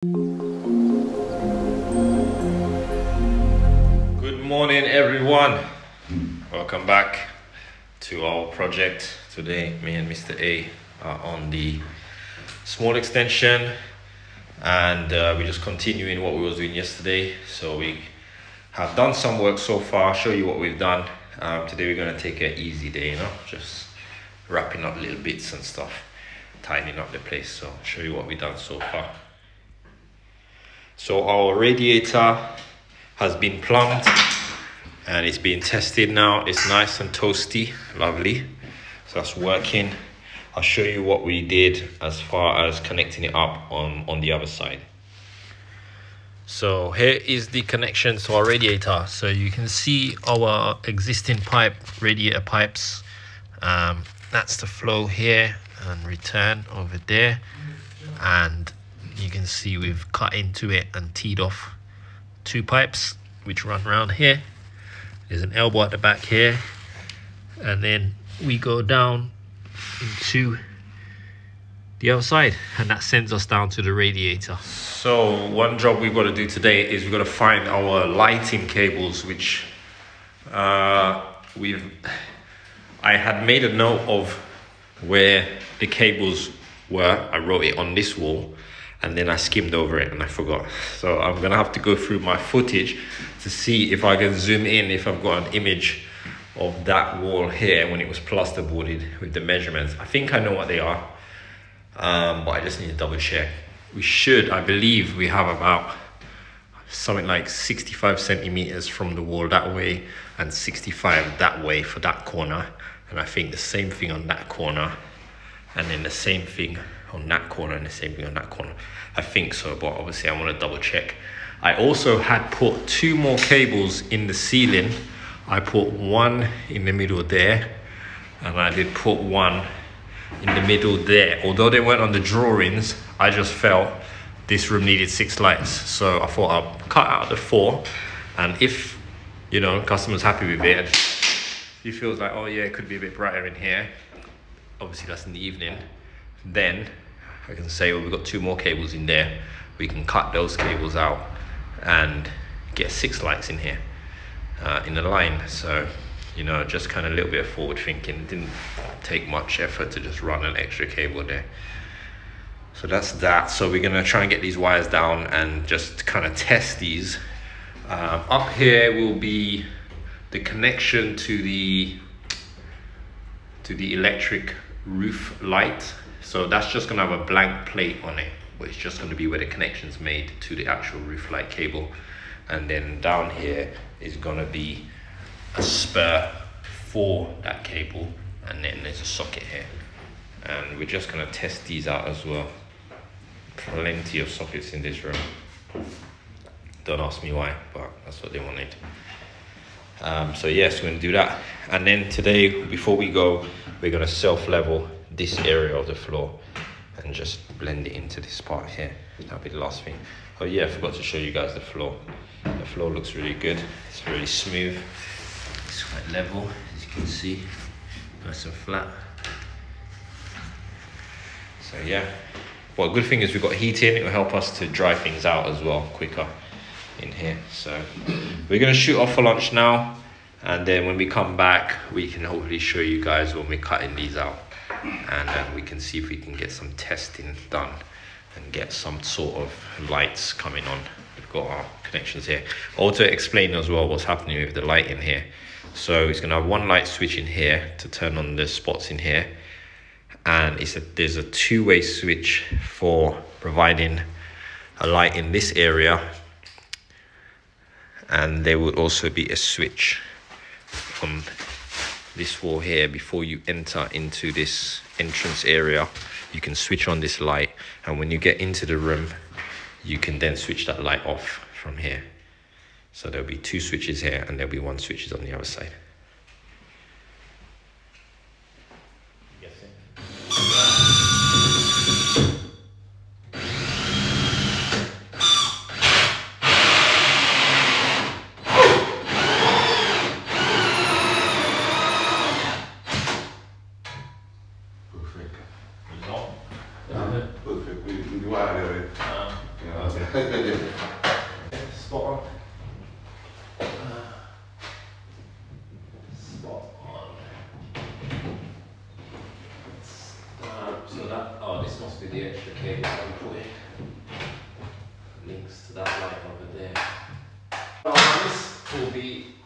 Good morning, everyone. Welcome back to our project. Today, me and Mr. A are on the small extension, and we're just continuing what we was doing yesterday. So we have done some work so far. I'll show you what we've done. Today we're going to take an easy day, just wrapping up little bits and stuff, tidying up the place. So I'll show you what we've done so far. So our radiator has been plumbed and it's being tested now. It's nice and toasty, lovely. So that's working. I'll show you what we did as far as connecting it up on the other side. So here is the connection to our radiator. So you can see our existing pipe, radiator pipes. That's the flow here and return over there. And you can see we've cut into it and teed off two pipes which run around here. There's an elbow at the back here, and then we go down into the other side, and that sends us down to the radiator. So one job we've got to do today is we've got to find our lighting cables, which I had made a note of where the cables were. I wrote it on this wall, and then I skimmed over it and I forgot. So I'm gonna have to go through my footage to see if I can zoom in, if I've got an image of that wall here when it was plasterboarded with the measurements. I think I know what they are, but I just need to double check. We should, I believe we have about something like 65 centimeters from the wall that way and 65 that way for that corner. And I think the same thing on that corner, and then the same thing on that corner and the same thing on that corner. I think so, but obviously I want to double check. I also had put two more cables in the ceiling. I put one in the middle there, and I did put one in the middle there. Although they weren't on the drawings, I just felt this room needed 6 lights. So I thought I'll cut out the 4, and if, customer's happy with it, he feels like, oh yeah, it could be a bit brighter in here, obviously that's in the evening, then I can say, well, we've got 2 more cables in there. We can cut those cables out and get 6 lights in here in the line. So, just kind of a little bit of forward thinking. Didn't take much effort to just run an extra cable there. So that's that. So we're gonna try and get these wires down and just kind of test these. Up here will be the connection to the electric roof light. So that's just gonna have a blank plate on it, but it's just gonna be where the connection's made to the actual roof light cable. And then down here is gonna be a spur for that cable, and then there's a socket here. And we're just gonna test these out as well. Plenty of sockets in this room. Don't ask me why, but that's what they wanted. So yes, we're gonna do that. And then today, before we go, we're gonna self-level this area of the floor and just blend it into this part here. That'll be the last thing. Oh yeah, I forgot to show you guys the floor. The floor looks really good. It's really smooth. It's quite level, as you can see. Nice and flat. So yeah. Well, good thing is we've got heating. It will help us to dry things out as well quicker in here. So we're gonna shoot off for lunch now, and then when we come back, we can hopefully show you guys when we're cutting these out, and then we can see if we can get some testing done and get some sort of lights coming on. We've got our connections here. Also explain as well what's happening with the light in here. So it's gonna have one light switch in here to turn on the spots in here, and there's a 2-way switch for providing a light in this area, and there will also be a switch on this wall here. Before you enter into this entrance area, you can switch on this light, and when you get into the room, you can then switch that light off from here. So there'll be 2 switches here, and there'll be 1 switches on the other side. Perfect, we do wire there. Yeah. Spot on. Spot on. So that, oh, this must be the extra cable that we put in. Links to that light over there. Oh, this will be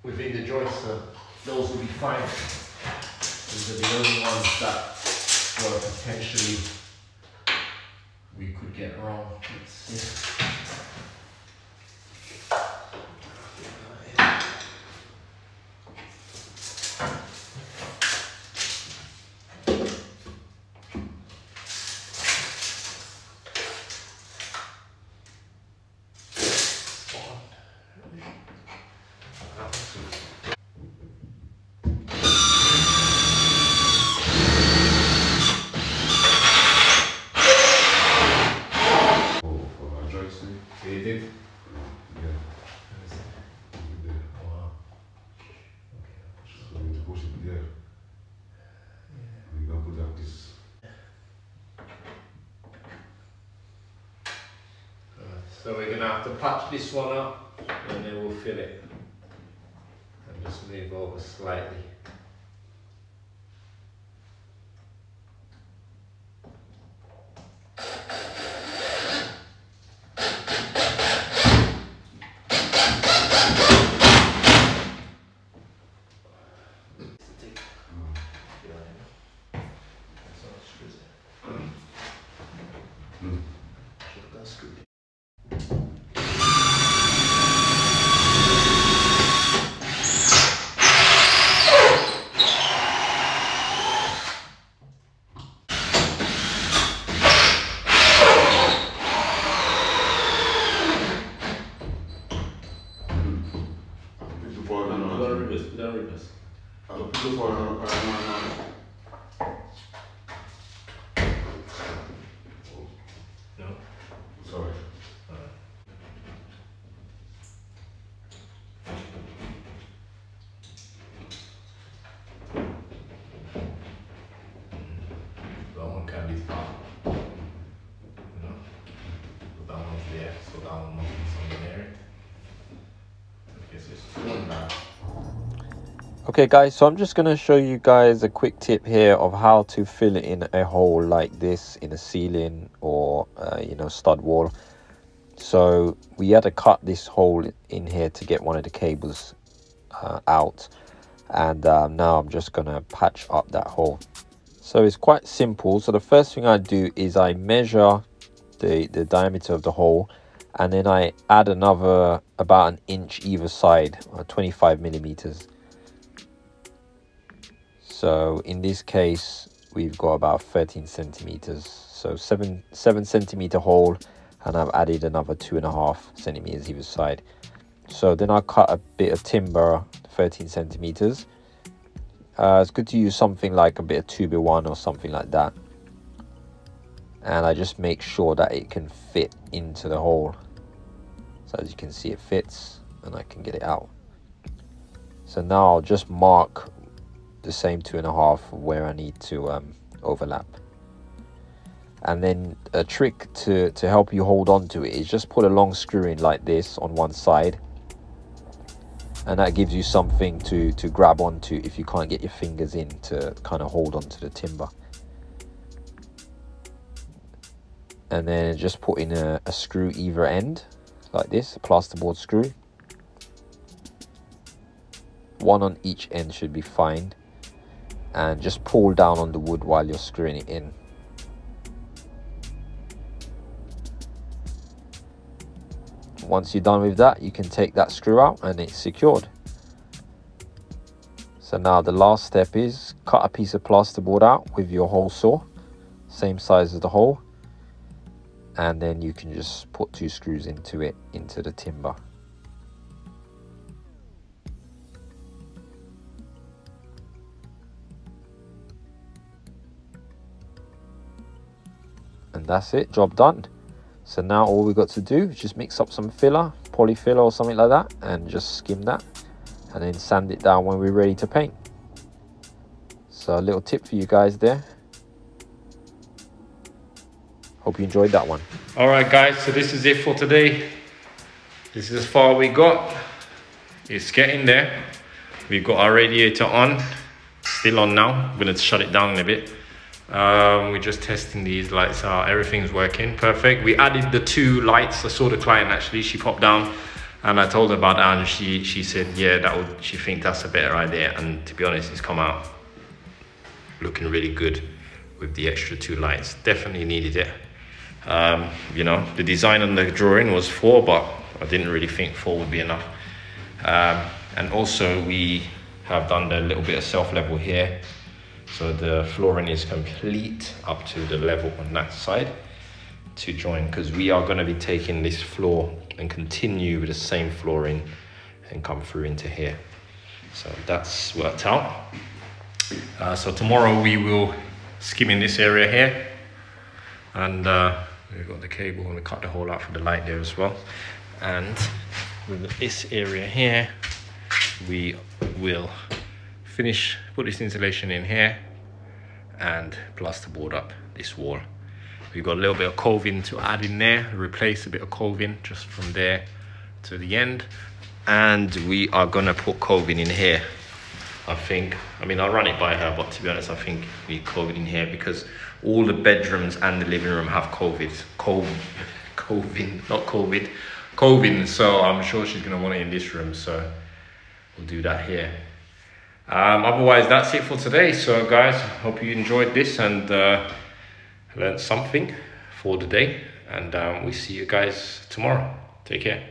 within the joist, so those will be fine. These are the only ones that were potentially we could get wrong. Let's see. So we're going to have to patch this one up and then we'll fill it and just move over slightly. Okay guys, so I'm just going to show you guys a quick tip here of how to fill in a hole like this in a ceiling or you know, stud wall. So we had to cut this hole in here to get one of the cables out, and now I'm just going to patch up that hole. So it's quite simple. So the first thing I do is I measure the diameter of the hole, and then I add another about an inch either side, 25 millimeters. So in this case, we've got about 13 centimeters. So 7 centimeter hole, and I've added another 2.5 centimeters either side. So then I cut a bit of timber, 13 centimeters. It's good to use something like a bit of 2x1 or something like that. And I just make sure that it can fit into the hole. So as you can see, it fits, and I can get it out. So now I'll just mark the same 2.5 where I need to overlap. And then a trick to help you hold on to it is just put a long screw in like this on one side, and that gives you something to grab onto if you can't get your fingers in to kind of hold onto the timber. And then just put in a screw either end like this, a plasterboard screw. One on each end should be fine. And just pull down on the wood while you're screwing it in. Once you're done with that, you can take that screw out and it's secured. So now the last step is cut a piece of plasterboard out with your hole saw, same size as the hole, and then you can just put 2 screws into it, into the timber. And that's it, job done. So now all we've got to do is just mix up some filler, polyfiller or something like that, and just skim that, and then sand it down when we're ready to paint. So a little tip for you guys there. hope you enjoyed that one. All right, guys, so this is it for today. This is as far we got. It's getting there. We've got our radiator on, still on now. I'm gonna shut it down in a bit. We're just testing these lights out. Everything's working perfect. We added the 2 lights. I saw the client actually, she popped down and I told her about that, and she said, yeah, she think that's a better idea. And to be honest, it's come out looking really good with the extra 2 lights. Definitely needed it. You know, the design on the drawing was 4, but I didn't really think 4 would be enough. And also we have done a little bit of self-level here, so the flooring is complete up to the level on that side to join, because we are going to be taking this floor and continue with the same flooring and come through into here. So that's worked out. So tomorrow we will skim in this area here, and we've got the cable and we cut the hole out for the light there as well. And with this area here, we will put this insulation in here and plasterboard up this wall. We've got a little bit of coving to add in there, replace a bit of coving just from there to the end. And we are gonna put coving in here, I think. I mean, I'll run it by her, but to be honest, I think we need coving in here because all the bedrooms and the living room have coving, so I'm sure she's gonna want it in this room, so we'll do that here. Otherwise, that's it for today. So guys, hope you enjoyed this and learned something for the day, and we see you guys tomorrow. Take care.